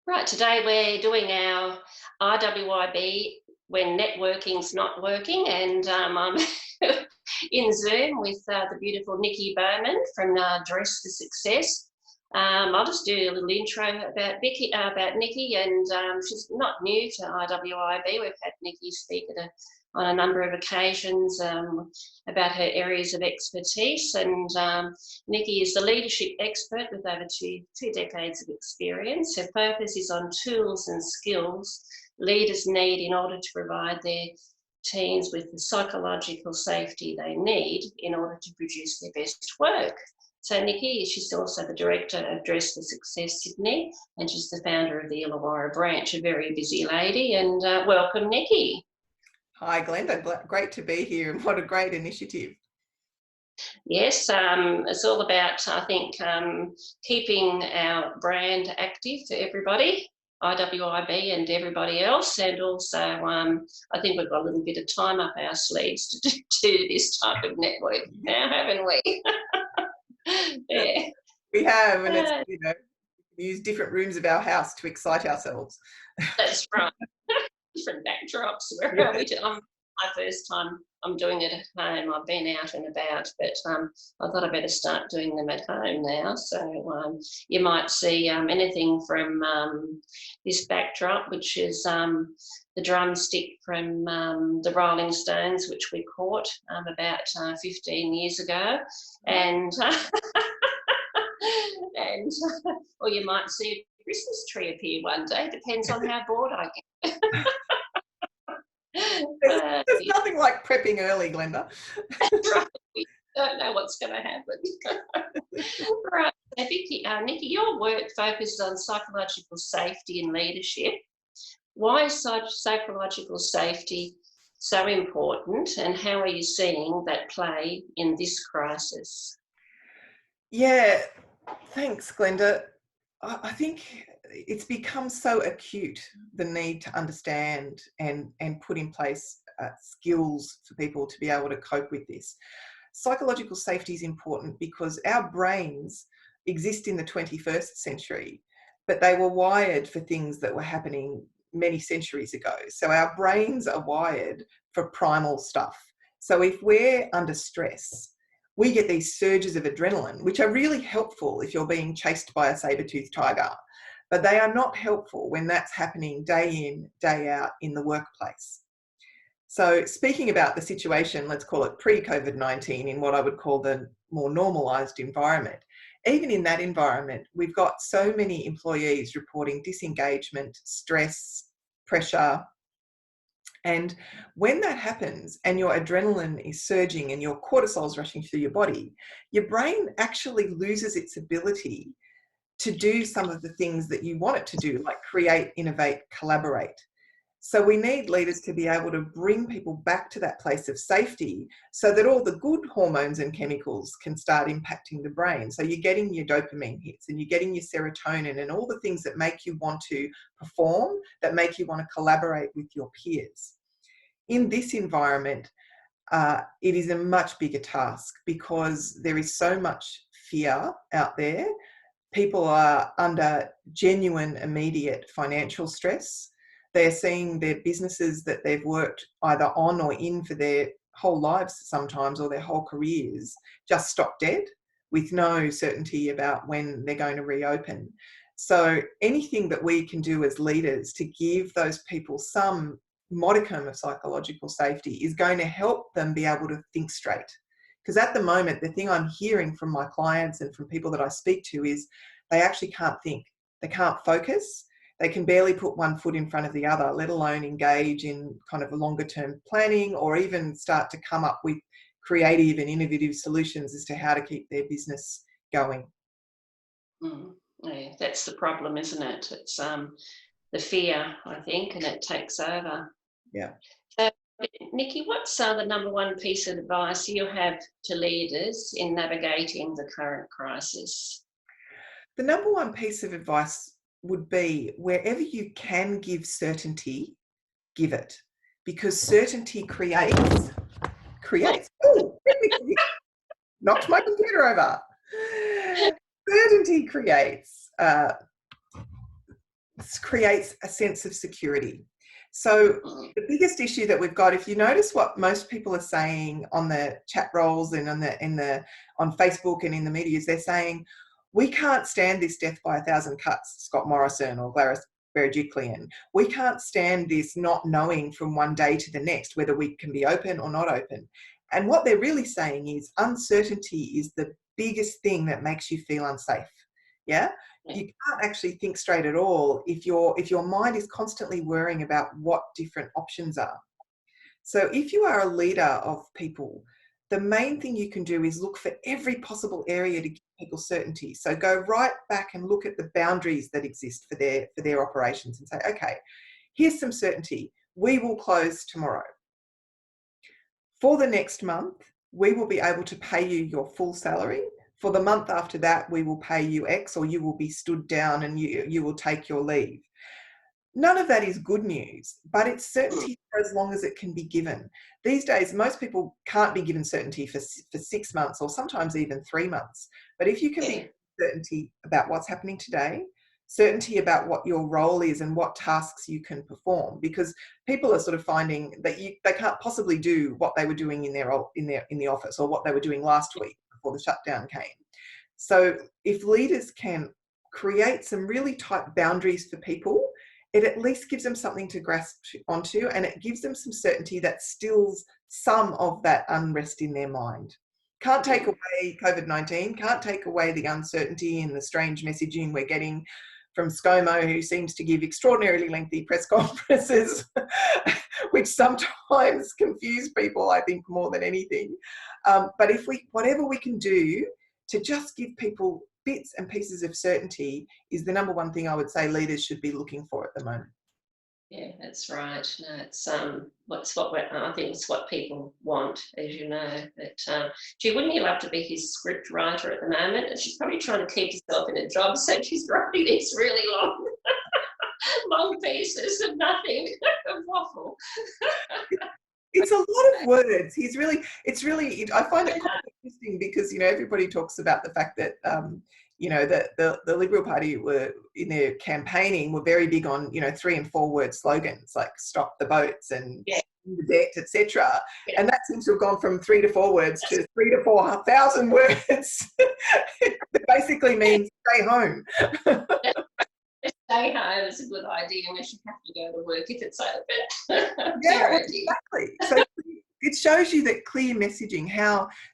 Right, today we're doing our IWIB when networking's not working, and I'm in Zoom with the beautiful Nikki Bowman from Dress for Success. I'll just do a little intro about Nikki, and she's not new to IWIB. We've had Nikki speak on a number of occasions about her areas of expertise, and Nikki is the leadership expert with over two decades of experience. Her focus is on tools and skills leaders need in order to provide their teams with the psychological safety they need in order to produce their best work. So Nikki, she's also the director of Dress for Success Sydney, and she's the founder of the Illawarra branch, a very busy lady. And welcome, Nikki. Hi, Glenda. Great to be here, and what a great initiative. Yes, it's all about, I think, keeping our brand active for everybody, IWIB and everybody else, and also I think we've got a little bit of time up our sleeves to do this type of network now, haven't we? Yeah. We have, and it's, we use different rooms of our house to excite ourselves. That's right. Different backdrops. Where are we? My first time I'm doing it at home. I've been out and about, but I thought I'd better start doing them at home now. So you might see anything from this backdrop, which is the drumstick from the Rolling Stones, which we caught about 15 years ago, and and or you might see a Christmas tree appear one day. Depends on how bored I get. There's nothing like prepping early, Glenda. Right. We don't know what's going to happen. Right. Nikki, your work focuses on psychological safety and leadership. Why is psychological safety so important, and how are you seeing that play in this crisis? Yeah, thanks, Glenda. I think it's become so acute, the need to understand and put in place skills for people to be able to cope with this. Psychological safety is important because our brains exist in the 21st century, but they were wired for things that were happening many centuries ago. So our brains are wired for primal stuff. So if we're under stress, we get these surges of adrenaline, which are really helpful if you're being chased by a saber-toothed tiger, but they are not helpful when that's happening day in, day out in the workplace. So speaking about the situation, let's call it pre-COVID-19, in what I would call the more normalised environment, even in that environment, we've got so many employees reporting disengagement, stress, pressure. And when that happens and your adrenaline is surging and your cortisol is rushing through your body, your brain actually loses its ability to do some of the things that you want it to do, like create, innovate, collaborate. So we need leaders to be able to bring people back to that place of safety so that all the good hormones and chemicals can start impacting the brain. So you're getting your dopamine hits and you're getting your serotonin and all the things that make you want to perform, that make you want to collaborate with your peers. In this environment, it is a much bigger task because there is so much fear out there. People are under genuine, immediate financial stress. They're seeing their businesses that they've worked either on or in for their whole lives sometimes, or their whole careers, just stop dead with no certainty about when they're going to reopen. So anything that we can do as leaders to give those people some modicum of psychological safety is going to help them be able to think straight. Because at the moment, the thing I'm hearing from my clients and from people that I speak to is they actually can't think. They can't focus. They can barely put one foot in front of the other, let alone engage in kind of a longer term planning or even start to come up with creative and innovative solutions as to how to keep their business going. Yeah, that's the problem, isn't it? It's the fear, I think, and it takes over. Yeah. So, Nikki, what's the number one piece of advice you have to leaders in navigating the current crisis? The number one piece of advice would be, wherever you can give certainty, give it, because certainty creates. Oh, knocked my computer over. Certainty creates creates a sense of security. So the biggest issue that we've got, if you notice what most people are saying on the chat rolls and on Facebook and in the media, is they're saying, we can't stand this death by 1,000 cuts, Scott Morrison or Glarus Berejiklian. We can't stand this not knowing from one day to the next whether we can be open or not open. And what they're really saying is uncertainty is the biggest thing that makes you feel unsafe. Yeah? You can't actually think straight at all if your mind is constantly worrying about what different options are. So if you are a leader of people, the main thing you can do is look for every possible area to give people certainty. So go right back and look at the boundaries that exist for their operations and say, okay, here's some certainty. We will close tomorrow. For the next month, we will be able to pay you your full salary. For the month after that, we will pay you X, or you will be stood down and you will take your leave. None of that is good news, but it's certainty for as long as it can be given. These days, most people can't be given certainty for 6 months or sometimes even 3 months. But if you can be given certainty about what's happening today, certainty about what your role is and what tasks you can perform, because people are sort of finding that they can't possibly do what they were doing in the office or what they were doing last week before the shutdown came. So if leaders can create some really tight boundaries for people, it at least gives them something to grasp onto, and it gives them some certainty that stills some of that unrest in their mind. Can't take away COVID-19, can't take away the uncertainty and the strange messaging we're getting from ScoMo, who seems to give extraordinarily lengthy press conferences, which sometimes confuse people, I think, more than anything. But whatever we can do to just give people bits and pieces of certainty is the number one thing I would say leaders should be looking for at the moment. Yeah, that's right. No, it's I think it's what people want, as you know. But gee, wouldn't you love to be his script writer at the moment? And she's probably trying to keep herself in a job, so she's writing these really long pieces of nothing, of waffle. It's a lot of words. I find it quite interesting because, everybody talks about the fact that, the Liberal Party were, in their campaigning, were very big on, 3 and 4 word slogans like stop the boats and the debt, etc. Yeah. And that seems to have gone from 3 to 4 words to 3 to 4,000 words. It basically means stay home. Stay home is a good idea unless you have to go to work if it's open. Yeah, exactly. So it shows you that clear messaging,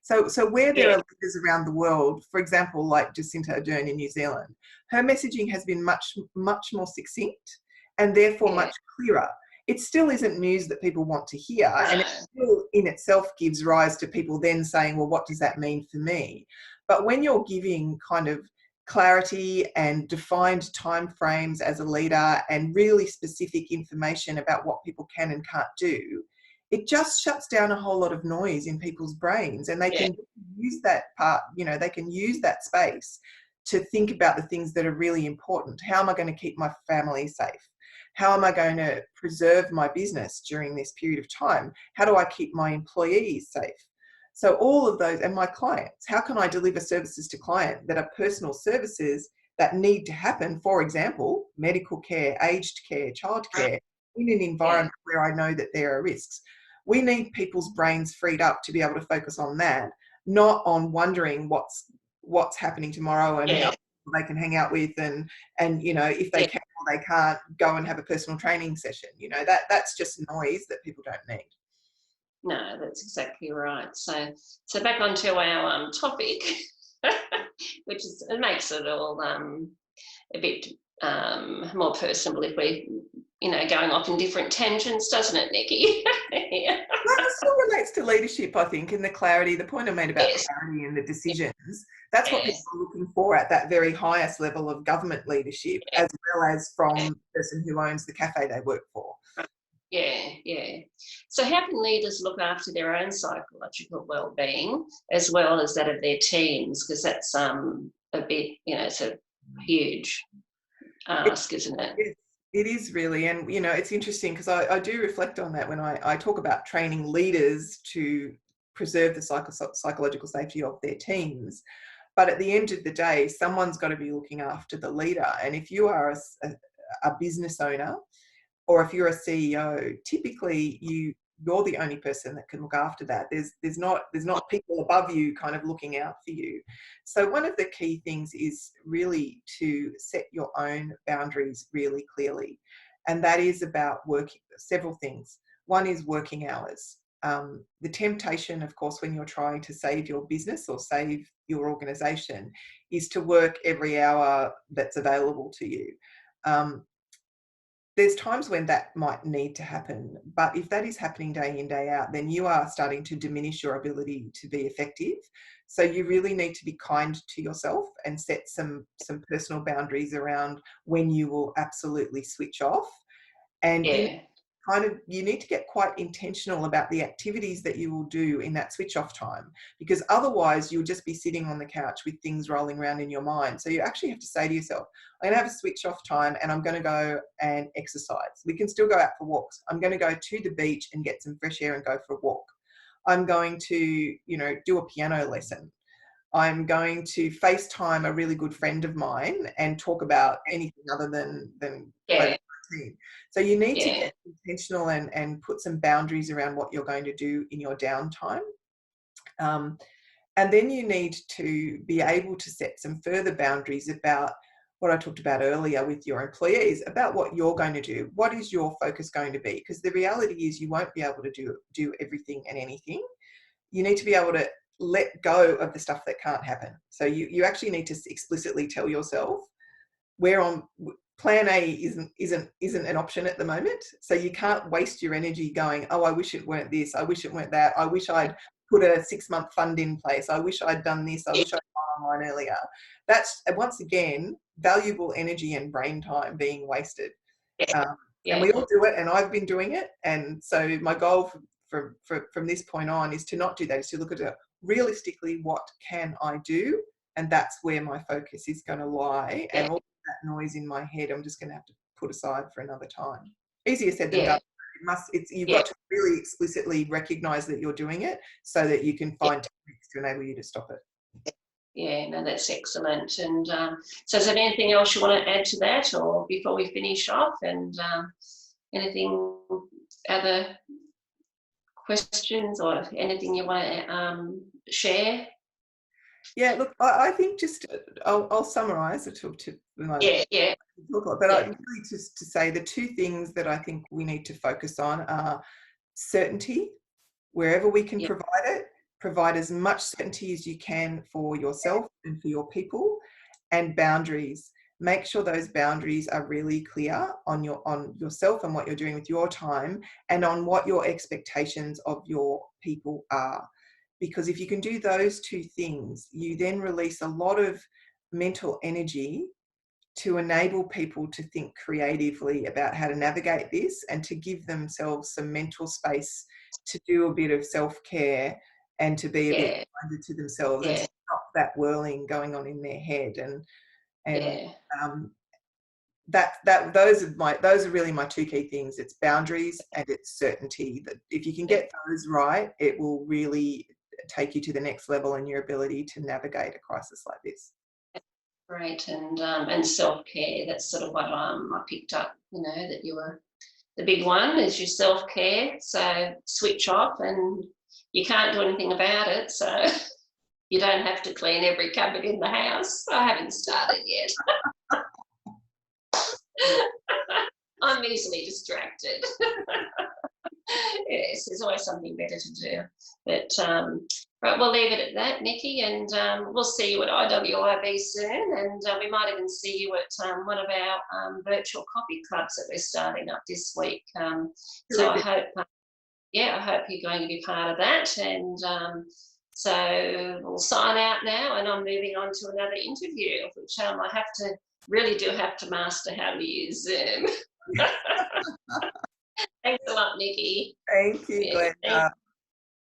so where there are leaders around the world, for example, like Jacinta Ardern in New Zealand, her messaging has been much, much more succinct and therefore much clearer. It still isn't news that people want to hear, and it still in itself gives rise to people then saying, well, what does that mean for me? But when you're giving kind of clarity and defined timeframes as a leader and really specific information about what people can and can't do, it just shuts down a whole lot of noise in people's brains, and they can use that part, they can use that space to think about the things that are really important. How am I going to keep my family safe? How am I going to preserve my business during this period of time? How do I keep my employees safe? So all of those, and my clients, how can I deliver services to clients that are personal services that need to happen? For example, medical care, aged care, childcare, in an environment where I know that there are risks. We need people's brains freed up to be able to focus on that, not on wondering what's happening tomorrow and how they can hang out with and if they can or they can't go and have a personal training session. That's just noise that people don't need. No, that's exactly right. So back onto our topic, which it makes it all a bit more personable if we, going off in different tangents, doesn't it, Nikki? Yeah. Well, it still relates to leadership, I think, and the clarity. The point I made about clarity and the decisions. That's what people are looking for at that very highest level of government leadership, as well as from the person who owns the cafe they work for. Yeah. So how can leaders look after their own psychological well-being as well as that of their teams? Because that's a bit, it's a huge ask, isn't it? It is really. And, it's interesting because I do reflect on that when I talk about training leaders to preserve the psychological safety of their teams. But at the end of the day, someone's got to be looking after the leader. And if you are a business owner, or if you're a CEO, typically you're the only person that can look after that. There's not people above you kind of looking out for you. So one of the key things is really to set your own boundaries really clearly, and that is about working several things. One is working hours. The temptation, of course, when you're trying to save your business or save your organisation, is to work every hour that's available to you. There's times when that might need to happen, but if that is happening day in, day out, then you are starting to diminish your ability to be effective. So you really need to be kind to yourself and set some personal boundaries around when you will absolutely switch off. And you need to get quite intentional about the activities that you will do in that switch off time, because otherwise you'll just be sitting on the couch with things rolling around in your mind. So you actually have to say to yourself, I'm going to have a switch off time and I'm going to go and exercise. We can still go out for walks. I'm going to go to the beach and get some fresh air and go for a walk. I'm going to, do a piano lesson. I'm going to FaceTime a really good friend of mine and talk about anything other than COVID-19. So you need to get intentional and put some boundaries around what you're going to do in your downtime. And then you need to be able to set some further boundaries about what I talked about earlier with your employees, about what you're going to do. What is your focus going to be? Because the reality is you won't be able to do everything and anything. You need to be able to let go of the stuff that can't happen. So you actually need to explicitly tell yourself, we're on plan A isn't an option at the moment. So you can't waste your energy going, oh, I wish it weren't this, I wish it weren't that, I wish I'd put a 6-month fund in place, I wish I'd done this, I wish I'd gone online earlier. That's, once again, valuable energy and brain time being wasted. And we all do it, and I've been doing it. And so my goal from this point on is to not do that, is to look at it realistically, what can I do? And that's where my focus is going to lie. And all that noise in my head, I'm just going to have to put aside for another time. Easier said than done. You've got to really explicitly recognise that you're doing it, so that you can find techniques to enable you to stop it. Yeah, no, that's excellent. And so is there anything else you want to add to that, or before we finish off? And anything, other questions or anything you want to share? Yeah, look, I think just I'll summarise it to but I really just to say the two things that I think we need to focus on are certainty, wherever we can provide it. Provide as much certainty as you can for yourself and for your people, and boundaries. Make sure those boundaries are really clear on yourself and what you're doing with your time, and on what your expectations of your people are. Because if you can do those two things, you then release a lot of mental energy to enable people to think creatively about how to navigate this, and to give themselves some mental space to do a bit of self-care and to be a bit kinder to themselves, and to stop that whirling going on in their head. Those are really my two key things. It's boundaries and it's certainty. That if you can get those right, it will really take you to the next level in your ability to navigate a crisis like this. Great. And self-care, that's sort of what I picked up, that you were, the big one is your self-care. So switch off, and you can't do anything about it, so you don't have to clean every cupboard in the house. I haven't started yet. I'm easily distracted. Yes, there's always something better to do. But right, we'll leave it at that, Nikki, and we'll see you at IWIB soon, and we might even see you at one of our virtual coffee clubs that we're starting up this week. So I hope, I hope you're going to be part of that. And so we'll sign out now, and I'm moving on to another interview, which I really do have to master how to use Zoom. Thanks a lot, Nikki. Thank you, Glenda.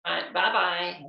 Right, bye-bye.